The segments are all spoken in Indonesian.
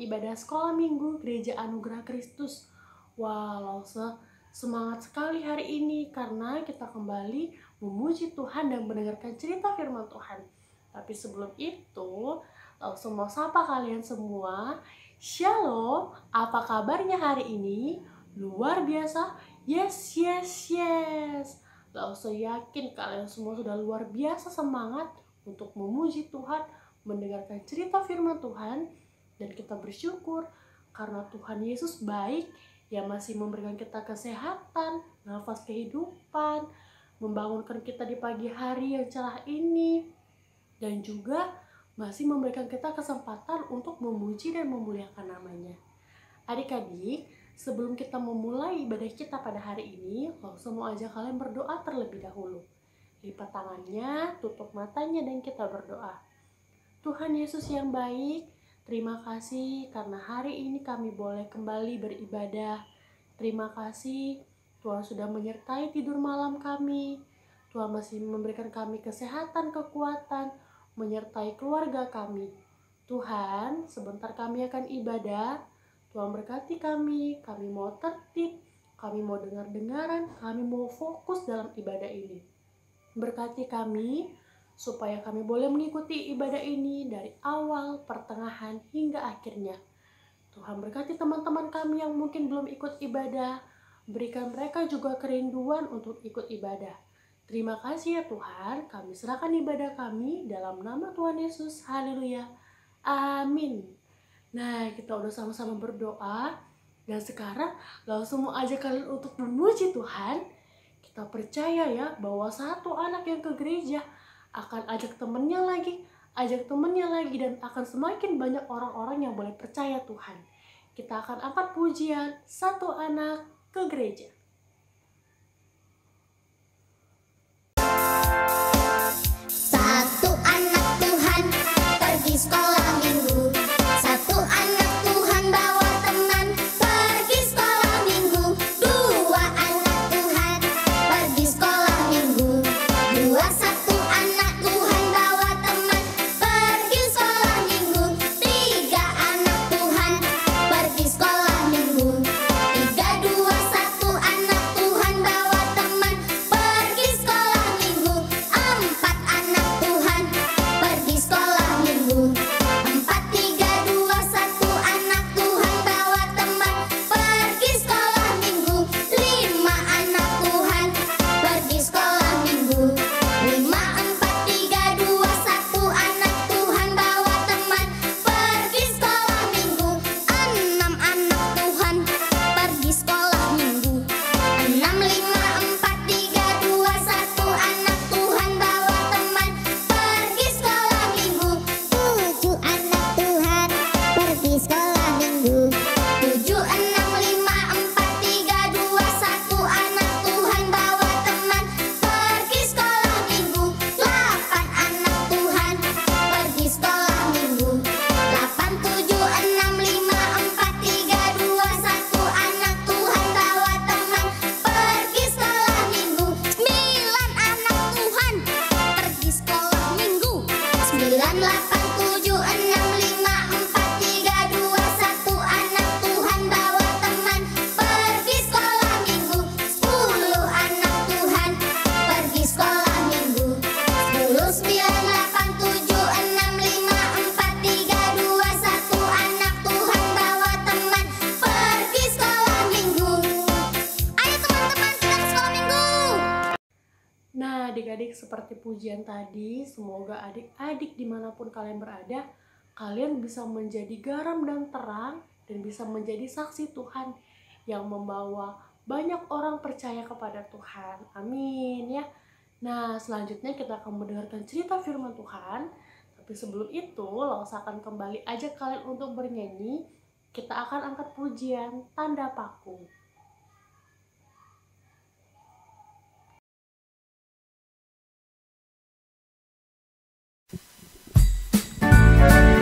ibadah sekolah minggu Gereja Anugerah Kristus. Walau semangat sekali hari ini karena kita kembali memuji Tuhan dan mendengarkan cerita firman Tuhan. Tapi sebelum itu, langsung mau sapa kalian semua. Shalom, apa kabarnya hari ini? Luar biasa? Yes. Langsung yakin kalian semua sudah luar biasa semangat untuk memuji Tuhan, mendengarkan cerita firman Tuhan, dan kita bersyukur karena Tuhan Yesus baik yang masih memberikan kita kesehatan, nafas kehidupan, membangunkan kita di pagi hari yang cerah ini, dan juga masih memberikan kita kesempatan untuk memuji dan memuliakan namanya. Adik-adik, sebelum kita memulai ibadah kita pada hari ini, langsung mau ajak kalian berdoa terlebih dahulu. Lipat tangannya, tutup matanya, dan kita berdoa. Tuhan Yesus yang baik, terima kasih karena hari ini kami boleh kembali beribadah. Terima kasih Tuhan sudah menyertai tidur malam kami. Tuhan masih memberikan kami kesehatan, kekuatan, menyertai keluarga kami. Tuhan, sebentar kami akan ibadah. Tuhan berkati kami mau tertib, kami mau dengar-dengaran, kami mau fokus dalam ibadah ini. Berkati kami, supaya kami boleh mengikuti ibadah ini dari awal, pertengahan, hingga akhirnya. Tuhan berkati teman-teman kami yang mungkin belum ikut ibadah, berikan mereka juga kerinduan untuk ikut ibadah. Terima kasih ya Tuhan, kami serahkan ibadah kami dalam nama Tuhan Yesus. Haleluya. Amin. Nah, kita udah sama-sama berdoa, dan sekarang langsung mau ajak kalian untuk memuji Tuhan. Kita percaya ya bahwa satu anak yang ke gereja akan ajak temennya lagi, dan akan semakin banyak orang-orang yang boleh percaya Tuhan. Kita akan angkat pujian satu anak ke gereja. Satu anak Tuhan pergi sekolah minggu. Satu anak Tuhan bawa teman pergi sekolah minggu. Dua anak Tuhan pergi sekolah minggu. Satu anak Tuhan bawa teman pergi sekolah minggu. Tiga anak Tuhan pergi sekolah minggu. Satu anak Tuhan bawa teman pergi sekolah minggu. Empat anak Tuhan pergi sekolah minggu. Empat, tiga, dua, satu anak Tuhan bawa teman pergi sekolah minggu. Lima anak Tuhan pergi sekolah minggu. Lima, empat, tiga, dua, satu anak Tuhan bawa teman pergi sekolah minggu. Enam anak Tuhan pergi sekolah minggu. Enam, lima, empat, tiga, dua, satu anak Tuhan bawa teman pergi sekolah minggu. Tujuh anak Tuhan pergi sekolah minggu. Tujuh, enam, lima, empat, tiga, dua, satu anak Tuhan bawa teman pergi sekolah minggu. Delapan anak Tuhan pergi sekolah minggu. Delapan, tujuh, enam, lima, empat, tiga, dua, satu anak Tuhan bawa teman pergi sekolah minggu. Sembilan anak Tuhan pergi sekolah minggu. Sembilan, delapan, tujuh, enam, lima, empat, tiga, dua, satu anak Tuhan bawa teman pergi sekolah minggu. Sepuluh anak Tuhan pergi sekolah minggu. Sepuluh, sembilan, delapan, tujuh, enam, lima, empat, tiga, dua, satu anak Tuhan bawa teman pergi sekolah minggu. Ayo teman-teman, kita ke sekolah minggu. Nah, adik-adik, seperti pujian tadi, semoga adik-adik dimanapun kalian berada, kalian bisa menjadi garam dan terang, dan bisa menjadi saksi Tuhan yang membawa banyak orang percaya kepada Tuhan. Amin ya. Nah, selanjutnya kita akan mendengarkan cerita firman Tuhan. Tapi sebelum itu, langsung akan kembali ajak kalian untuk bernyanyi. Kita akan angkat pujian Tanda Paku. Tanda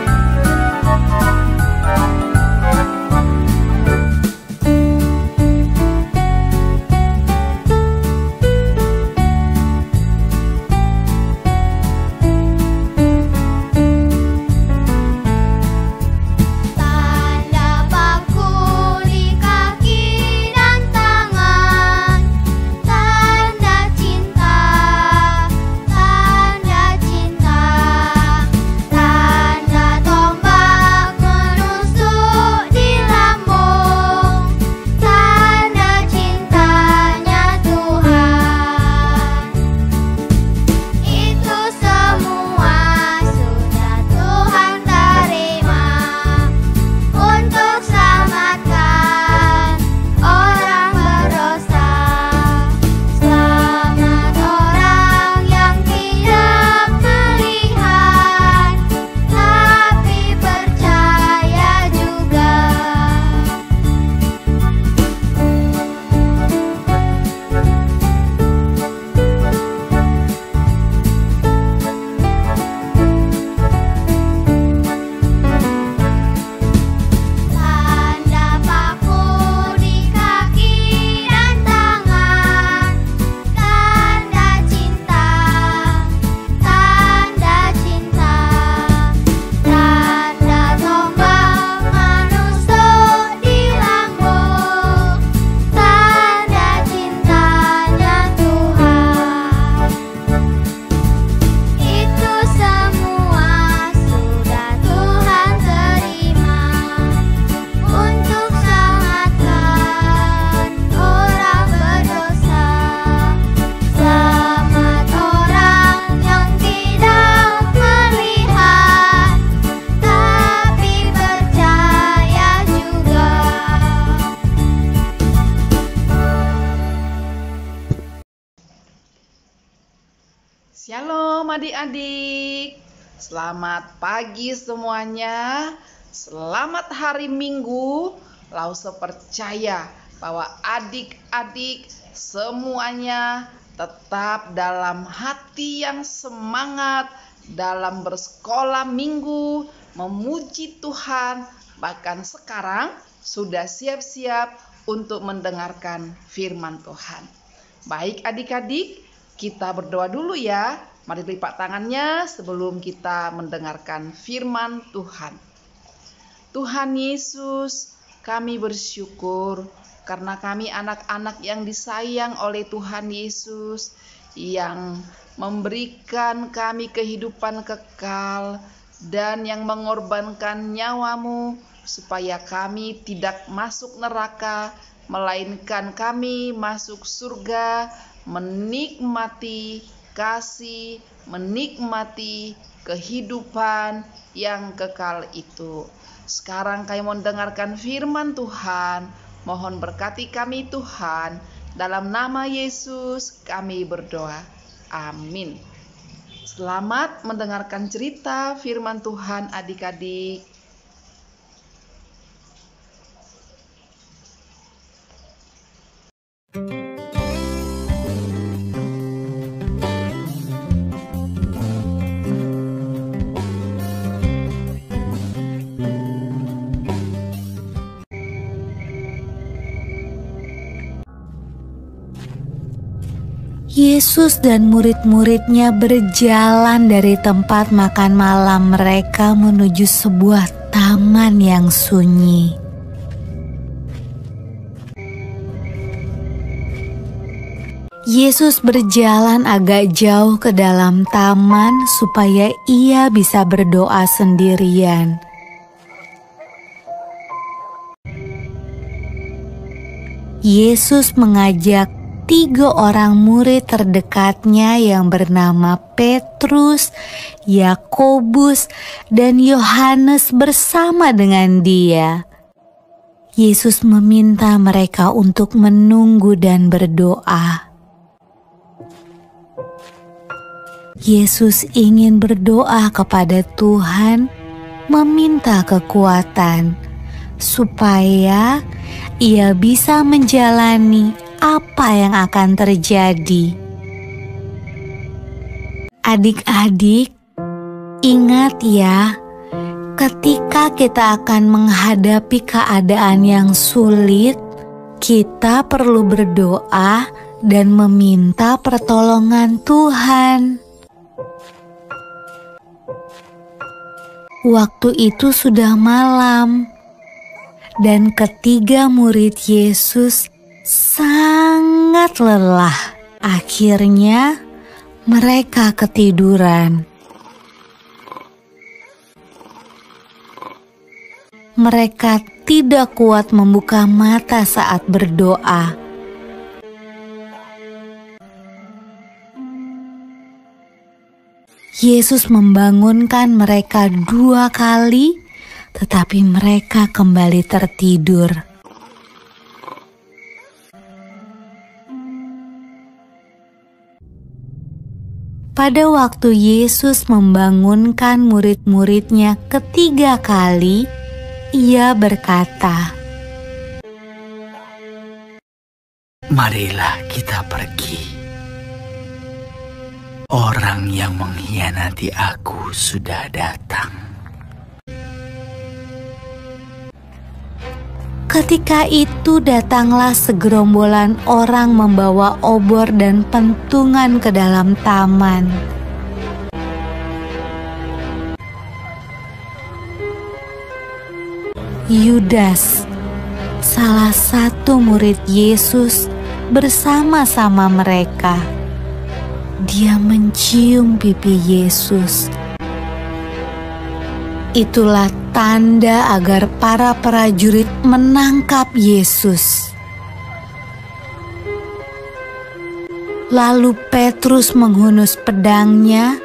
Shalom adik-adik, selamat pagi semuanya, selamat hari Minggu. Lause percaya bahwa adik-adik semuanya tetap dalam hati yang semangat dalam bersekolah minggu, memuji Tuhan, bahkan sekarang sudah siap-siap untuk mendengarkan firman Tuhan. Baik adik-adik, kita berdoa dulu ya. Mari lipat tangannya sebelum kita mendengarkan firman Tuhan. Tuhan Yesus, kami bersyukur karena kami anak-anak yang disayang oleh Tuhan Yesus, yang memberikan kami kehidupan kekal dan yang mengorbankan nyawamu supaya kami tidak masuk neraka, melainkan kami masuk surga, menikmati kasih, menikmati kehidupan yang kekal itu. Sekarang kami mendengarkan firman Tuhan. Mohon berkati kami Tuhan. Dalam nama Yesus kami berdoa. Amin. Selamat mendengarkan cerita firman Tuhan adik-adik. Yesus dan murid-muridnya berjalan dari tempat makan malam mereka menuju sebuah taman yang sunyi. Yesus berjalan agak jauh ke dalam taman supaya ia bisa berdoa sendirian. Yesus mengajak 3 orang murid terdekatnya yang bernama Petrus, Yakobus, dan Yohanes bersama dengan dia. Yesus meminta mereka untuk menunggu dan berdoa. Yesus ingin berdoa kepada Tuhan, meminta kekuatan, supaya ia bisa menjalani apa yang akan terjadi. Adik-adik, ingat ya, ketika kita akan menghadapi keadaan yang sulit, kita perlu berdoa dan meminta pertolongan Tuhan. Waktu itu sudah malam, dan ketiga murid Yesus sangat lelah. Akhirnya mereka ketiduran. Mereka tidak kuat membuka mata saat berdoa. Yesus membangunkan mereka 2 kali, tetapi mereka kembali tertidur. Pada waktu Yesus membangunkan murid-muridnya ketiga kali, ia berkata, "Marilah kita pergi. Orang yang mengkhianati aku sudah datang." Ketika itu datanglah segerombolan orang membawa obor dan pentungan ke dalam taman. Yudas, salah satu murid Yesus, bersama-sama mereka. Dia mencium pipi Yesus. Itulah tanda agar para prajurit menangkap Yesus. Lalu Petrus menghunus pedangnya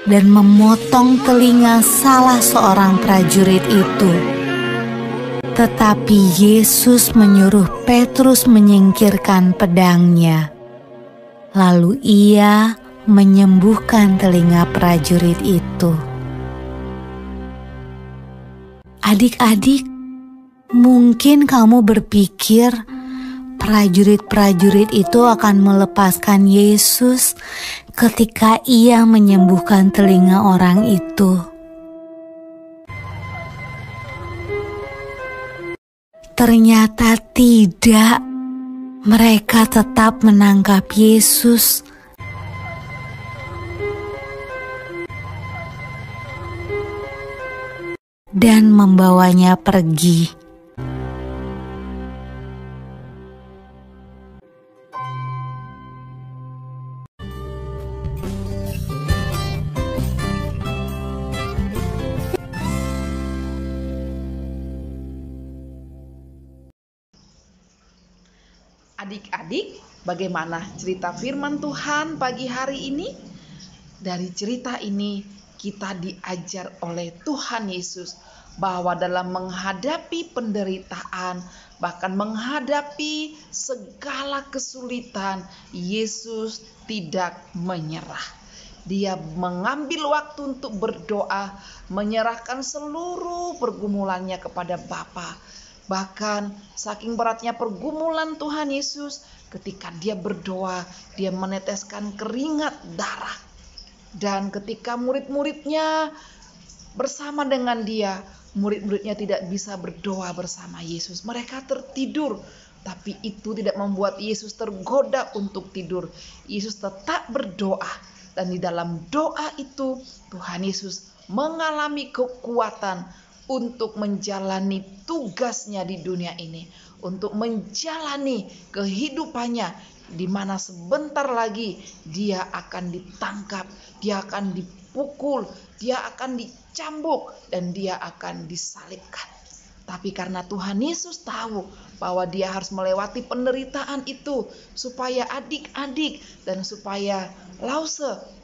dan memotong telinga salah seorang prajurit itu. Tetapi Yesus menyuruh Petrus menyingkirkan pedangnya. Lalu ia menyembuhkan telinga prajurit itu. Adik-adik, mungkin kamu berpikir prajurit-prajurit itu akan melepaskan Yesus ketika Ia menyembuhkan telinga orang itu. Ternyata tidak. Mereka tetap menangkap Yesus dan membawanya pergi. Adik-adik, bagaimana cerita firman Tuhan pagi hari ini? Dari cerita ini kita diajar oleh Tuhan Yesus bahwa dalam menghadapi penderitaan, bahkan menghadapi segala kesulitan, Yesus tidak menyerah. Dia mengambil waktu untuk berdoa, menyerahkan seluruh pergumulannya kepada Bapa. Bahkan saking beratnya pergumulan Tuhan Yesus, ketika dia berdoa, dia meneteskan keringat darah. Dan ketika murid-muridnya bersama dengan dia, murid-muridnya tidak bisa berdoa bersama Yesus. Mereka tertidur, tapi itu tidak membuat Yesus tergoda untuk tidur. Yesus tetap berdoa, dan di dalam doa itu Tuhan Yesus mengalami kekuatan untuk menjalani tugasnya di dunia ini, untuk menjalani kehidupannya, di mana sebentar lagi dia akan ditangkap, dia akan dipukul, dia akan dicambuk, dan dia akan disalibkan. Tapi karena Tuhan Yesus tahu bahwa dia harus melewati penderitaan itu, supaya adik-adik dan supaya Lause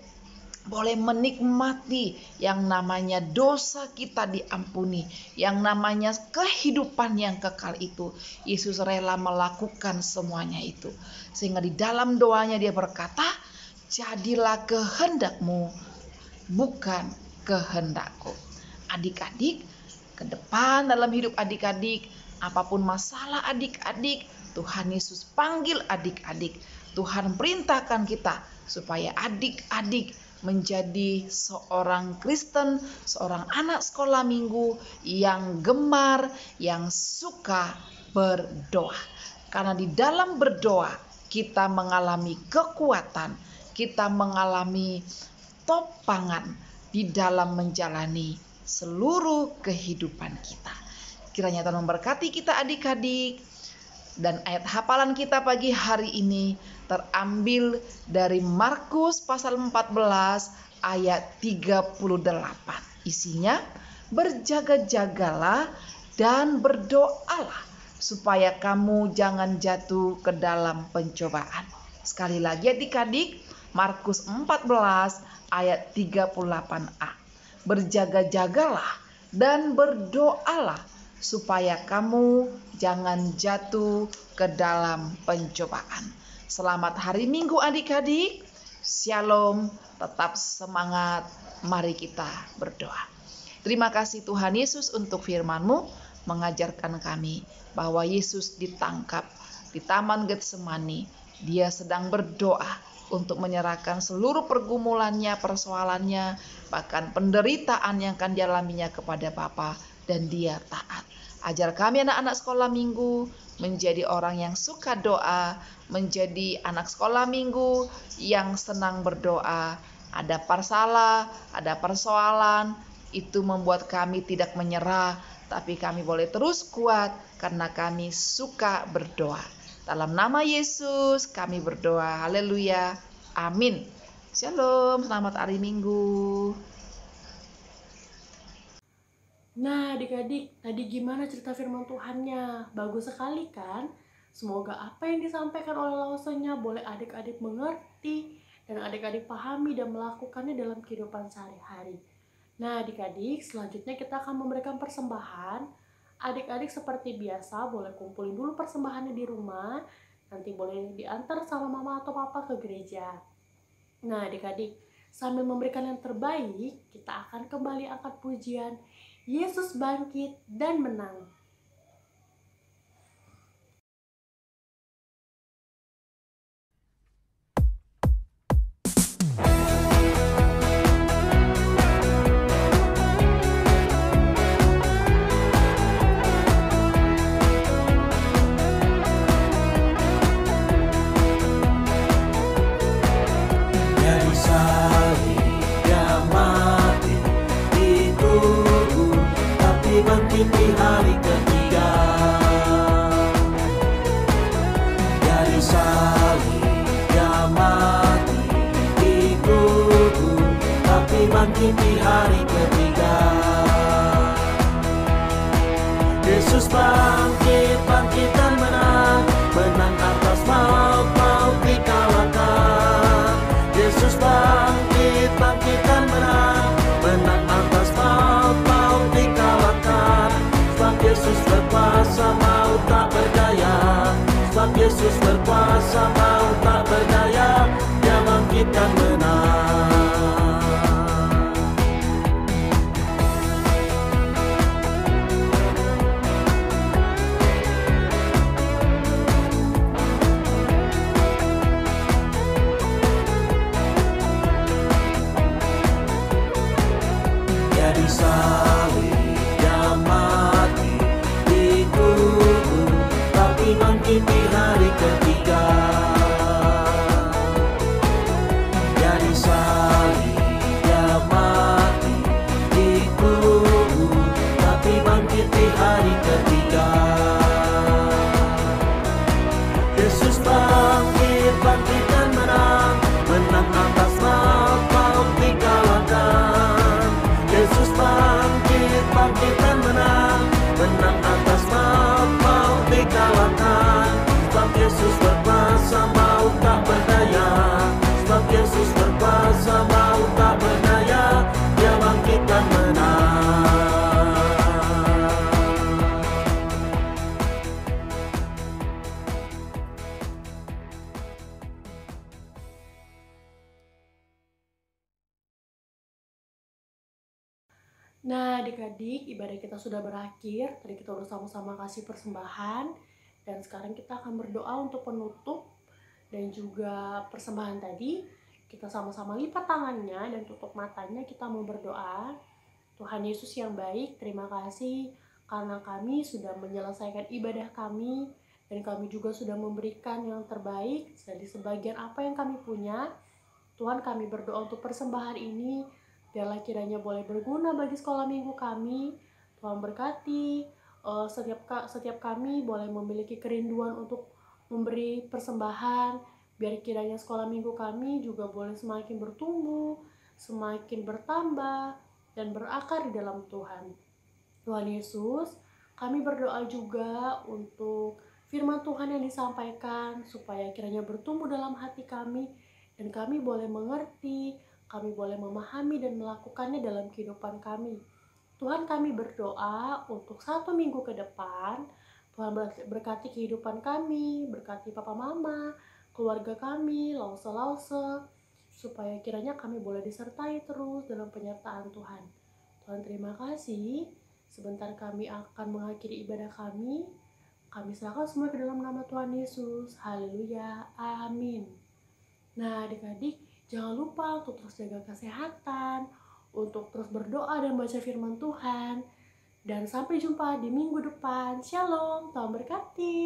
boleh menikmati yang namanya dosa kita diampuni, yang namanya kehidupan yang kekal itu. Yesus rela melakukan semuanya itu. Sehingga di dalam doanya dia berkata, jadilah kehendakmu, bukan kehendakku. Adik-adik, ke depan dalam hidup adik-adik, apapun masalah adik-adik, Tuhan Yesus panggil adik-adik. Tuhan perintahkan kita supaya adik-adik menjadi seorang Kristen, seorang anak sekolah minggu yang gemar, yang suka berdoa. Karena di dalam berdoa kita mengalami kekuatan, kita mengalami topangan di dalam menjalani seluruh kehidupan kita. Kiranya Tuhan memberkati kita adik-adik. Dan ayat hafalan kita pagi hari ini terambil dari Markus pasal 14 ayat 38. Isinya, berjaga-jagalah dan berdoalah supaya kamu jangan jatuh ke dalam pencobaan. Sekali lagi adik-adik, Markus 14 ayat 38a. Berjaga-jagalah dan berdoalah supaya kamu jangan jatuh ke dalam pencobaan. Selamat hari Minggu adik-adik. Shalom, tetap semangat. Mari kita berdoa. Terima kasih Tuhan Yesus untuk firman-Mu mengajarkan kami bahwa Yesus ditangkap di Taman Getsemani. Dia sedang berdoa untuk menyerahkan seluruh pergumulannya, persoalannya, bahkan penderitaan yang akan dialaminya kepada Bapa. Dan dia taat. Ajar kami anak-anak sekolah minggu menjadi orang yang suka doa, menjadi anak sekolah minggu yang senang berdoa. Ada masalah, ada persoalan, itu membuat kami tidak menyerah, tapi kami boleh terus kuat karena kami suka berdoa. Dalam nama Yesus kami berdoa. Haleluya. Amin. Shalom, selamat hari Minggu. Nah adik-adik, tadi gimana cerita firman Tuhannya? Bagus sekali kan? Semoga apa yang disampaikan oleh Lausenya boleh adik-adik mengerti dan adik-adik pahami dan melakukannya dalam kehidupan sehari-hari. Nah adik-adik, selanjutnya kita akan memberikan persembahan. Adik-adik seperti biasa boleh kumpulin dulu persembahannya di rumah. Nanti boleh diantar sama mama atau papa ke gereja. Nah adik-adik, sambil memberikan yang terbaik, kita akan kembali angkat pujian Yesus bangkit dan menang. Bangkit di hari ketiga. Dari salib dia mati dikubur, tapi bangkit di hari ketiga. Yesus bangkit, bangkit dan menang, menang atas maut, maut dikalahkan. Yesus bangkit, bangkit dan menang, menang atas maut, maut dikalahkan. Sebab Yesus berkuasa, maut tak berdaya. Sebab Yesus berkuasa, maut tak berdaya. Dia bangkit dan menang. Di salib dia mati dikubur, tapi bangkit di hari ketiga. Di salib dia mati dikubur, tapi bangkit di hari ketiga. Yesus bangkit, bangkit dan menang, menang atas maut, maut dikalahkan. Yesus bangkit, bangkit dan menang, menang atas maut, maut dikalahkan. Sebab Yesus berkuasa, maut tak berdaya. Sebab Yesus berkuasa, maut tak berdaya. Dia bangkit dan menang. Nah adik-adik, ibadah kita sudah berakhir. Tadi kita udah sama-sama kasih persembahan, dan sekarang kita akan berdoa untuk penutup dan juga persembahan tadi. Kita sama-sama lipat tangannya dan tutup matanya, kita mau berdoa. Tuhan Yesus yang baik, terima kasih karena kami sudah menyelesaikan ibadah kami, dan kami juga sudah memberikan yang terbaik dari sebagian apa yang kami punya. Tuhan, kami berdoa untuk persembahan ini, biarlah kiranya boleh berguna bagi sekolah minggu kami. Tuhan berkati setiap kami boleh memiliki kerinduan untuk memberi persembahan, biar kiranya sekolah minggu kami juga boleh semakin bertumbuh, semakin bertambah, dan berakar di dalam Tuhan. Tuhan Yesus, kami berdoa juga untuk firman Tuhan yang disampaikan, supaya kiranya bertumbuh dalam hati kami, dan kami boleh mengerti, kami boleh memahami dan melakukannya dalam kehidupan kami. Tuhan, kami berdoa untuk 1 minggu ke depan. Tuhan berkati kehidupan kami, berkati papa mama, keluarga kami, lause-lause, supaya kiranya kami boleh disertai terus dalam penyertaan Tuhan. Tuhan, terima kasih. Sebentar kami akan mengakhiri ibadah kami. Kami serahkan semua ke dalam nama Tuhan Yesus. Haleluya. Amin. Nah adik-adik, jangan lupa untuk terus jaga kesehatan, untuk terus berdoa dan baca firman Tuhan. Dan sampai jumpa di minggu depan. Shalom, Tuhan berkati.